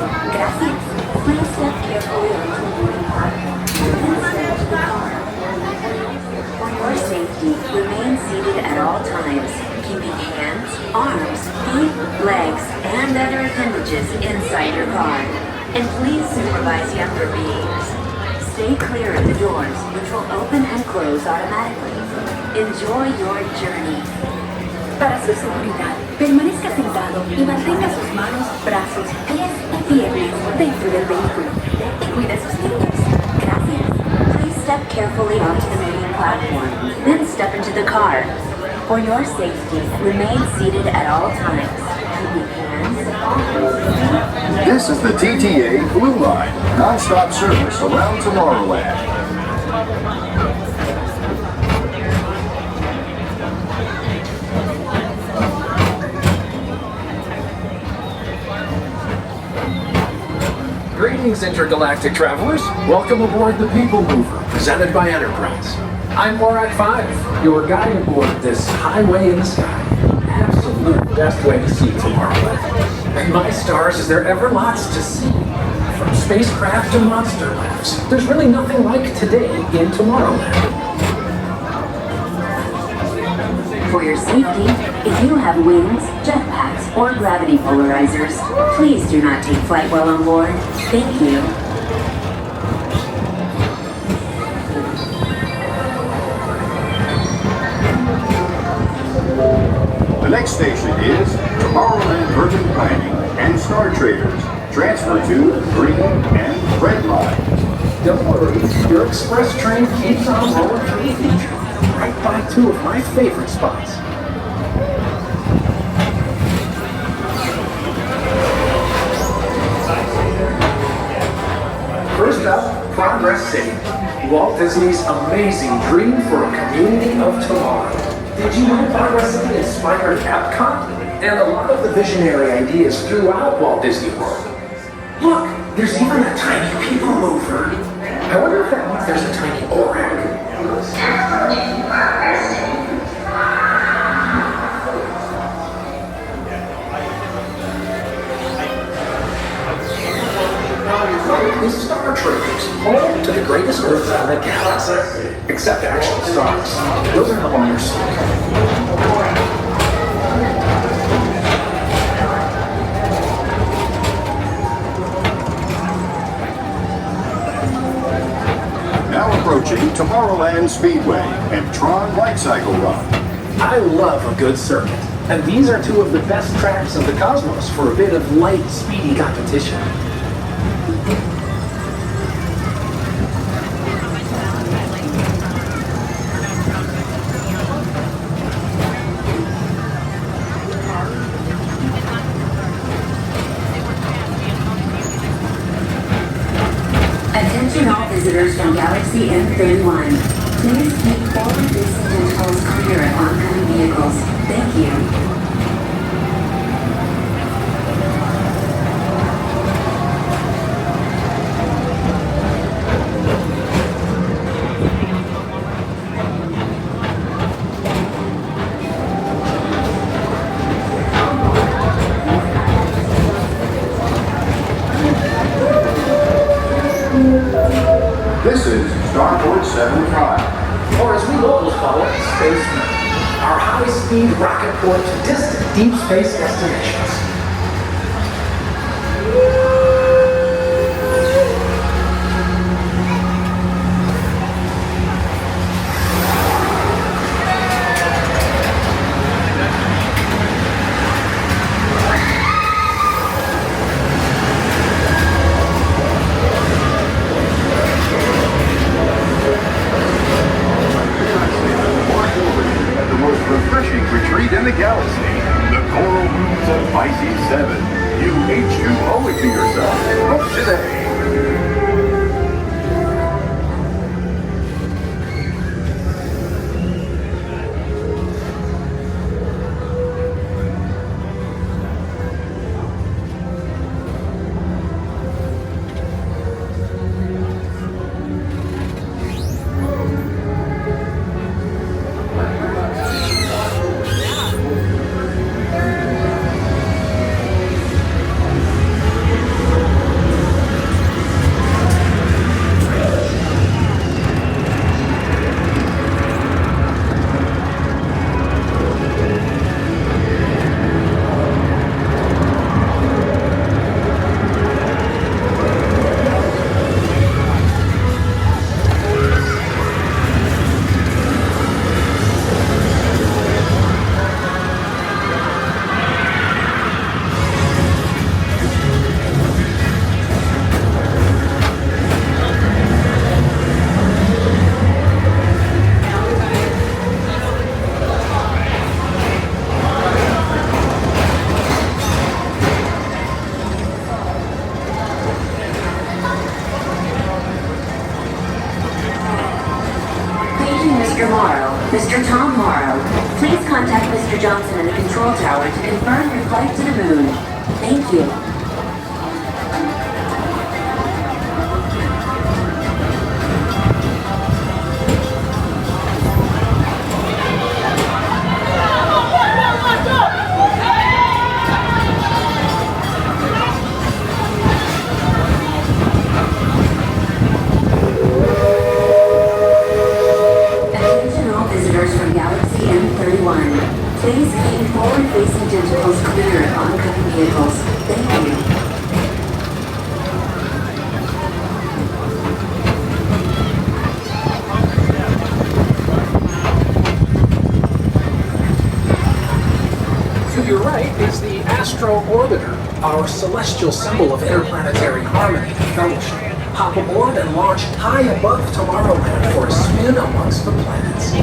Gracias. Please step carefully onto the moving platform and step to the car. For your safety, remain seated at all times, keeping hands, arms, feet, legs, and other appendages inside your car. And please supervise younger beings. Stay clear of the doors, which will open and close automatically. Enjoy your journey. Para su seguridad, permanezca sentado y mantenga sus manos, brazos, pies y piernas dentro del vehículo. Y cuide sus niños. Gracias. Please step carefully onto the moving platform, then step into the car. For your safety, remain seated at all times. Keeping hands, arms, This is the TTA Blue Line, non-stop service around Tomorrowland. Greetings, intergalactic travelers. Welcome aboard the PeopleMover, presented by Enterprise. I'm Morak 5, your guide aboard this highway in the sky. Absolute best way to see Tomorrowland. And my stars, is there ever lots to see? From spacecraft to monster labs, there's really nothing like today in Tomorrowland. For your safety, if you have wings, jetpacks, or gravity polarizers, please do not take flight while on board. Thank you. The next station is Tomorrowland Urban Planning and Star Traders. Transfer to green and red line. Don't worry, your express train keeps on rolling through the future, right by two of my favorite spots. First up, Progress City, Walt Disney's amazing dream for a community of tomorrow. Did you know Progress City inspired Epcot? And a lot of the visionary ideas throughout Walt Disney World. Look, there's even a tiny PeopleMover. I wonder if that means there's a tiny ORAC. Is Star Traders, home to the greatest Earths in the galaxy. Except actual stars. Those are no longer seen. Now approaching Tomorrowland Speedway and TRON Lightcycle Run. I love a good circuit, and these are two of the best tracks of the cosmos for a bit of light, speedy competition. Attention all visitors from Galaxy M31. Please keep forward-facing tentacles clear of oncoming vehicles. Thank you. This is Starport 75. Or as we locals call it, Space Mountain, our high-speed rocket port to distant deep space destinations. Refreshing retreat in the galaxy. The coral rooms of Pisces 7. You H2O it to yourself. Book today. Mr. Tom Morrow, please contact Mr. Johnson in the control tower to confirm your flight to the moon. Thank you. Please keep forward-facing tentacles clear of oncoming vehicles. Thank you. To your right is the Astro Orbiter, our celestial symbol of interplanetary harmony and fellowship. Hop aboard and launch high above Tomorrowland for a spin amongst the planets.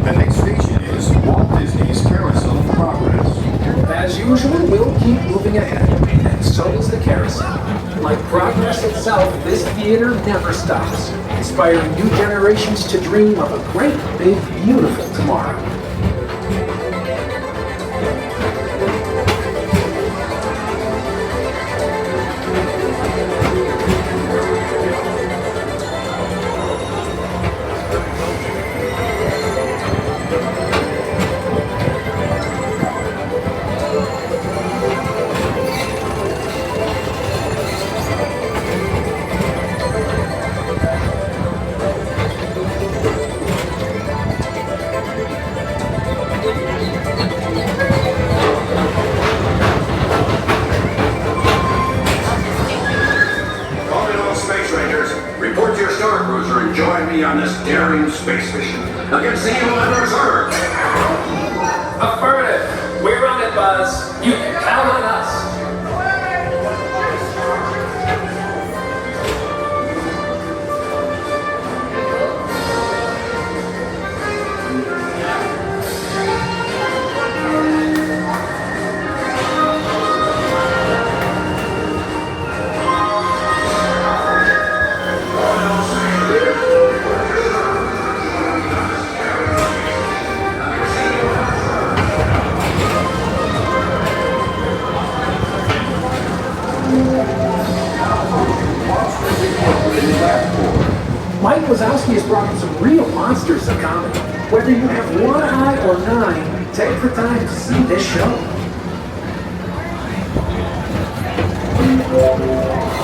The next station is Walt Disney's Carousel of Progress. As usual, we'll keep moving ahead, and so does the carousel. Like progress itself, this theater never stops, inspiring new generations to dream of a great, big, beautiful tomorrow. Report to your Star Cruiser and join me on this daring space mission against the evil Emperor's Earth. Affirmative. We're on it, Buzz. You can count on us. Mike Wazowski has brought in some real monsters of comedy. Whether you have one eye or nine, take the time to see this show.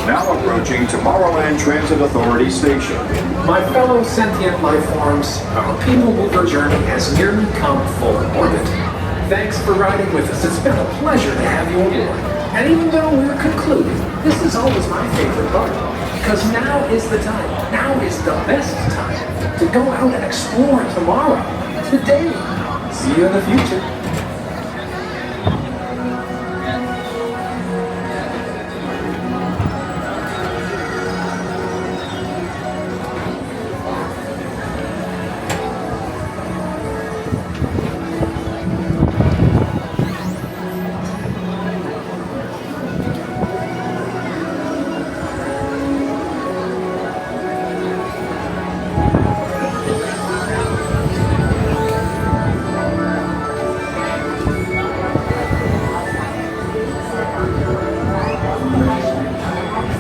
Now approaching Tomorrowland Transit Authority Station. My fellow sentient life forms, our PeopleMover journey has nearly come full orbit. Thanks for riding with us. It's been a pleasure to have you aboard. And even though we're concluding, this is always my favorite part. Because now is the time, now is the best time to go out and explore tomorrow, today. See you in the future.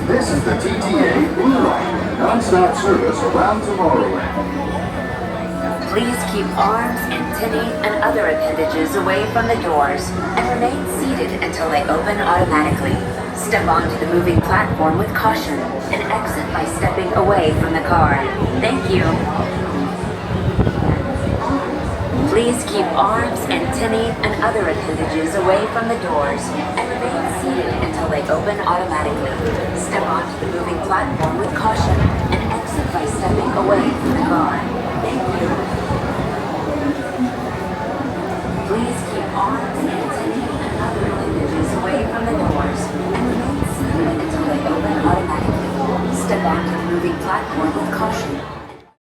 This is the TTA Blue Line, non-stop service around Tomorrowland. Please keep arms, antennae, and other appendages away from the doors and remain seated until they open automatically. Step onto the moving platform with caution and exit by stepping away from the car. Thank you. Please keep arms, antennae, and other appendages away from the doors and remain seated until they open automatically. Step onto the moving platform with caution and exit by stepping away from the car. Thank you. Please keep arms, antennae, and other appendages away from the doors and remain seated until they open automatically. Step onto the moving platform with caution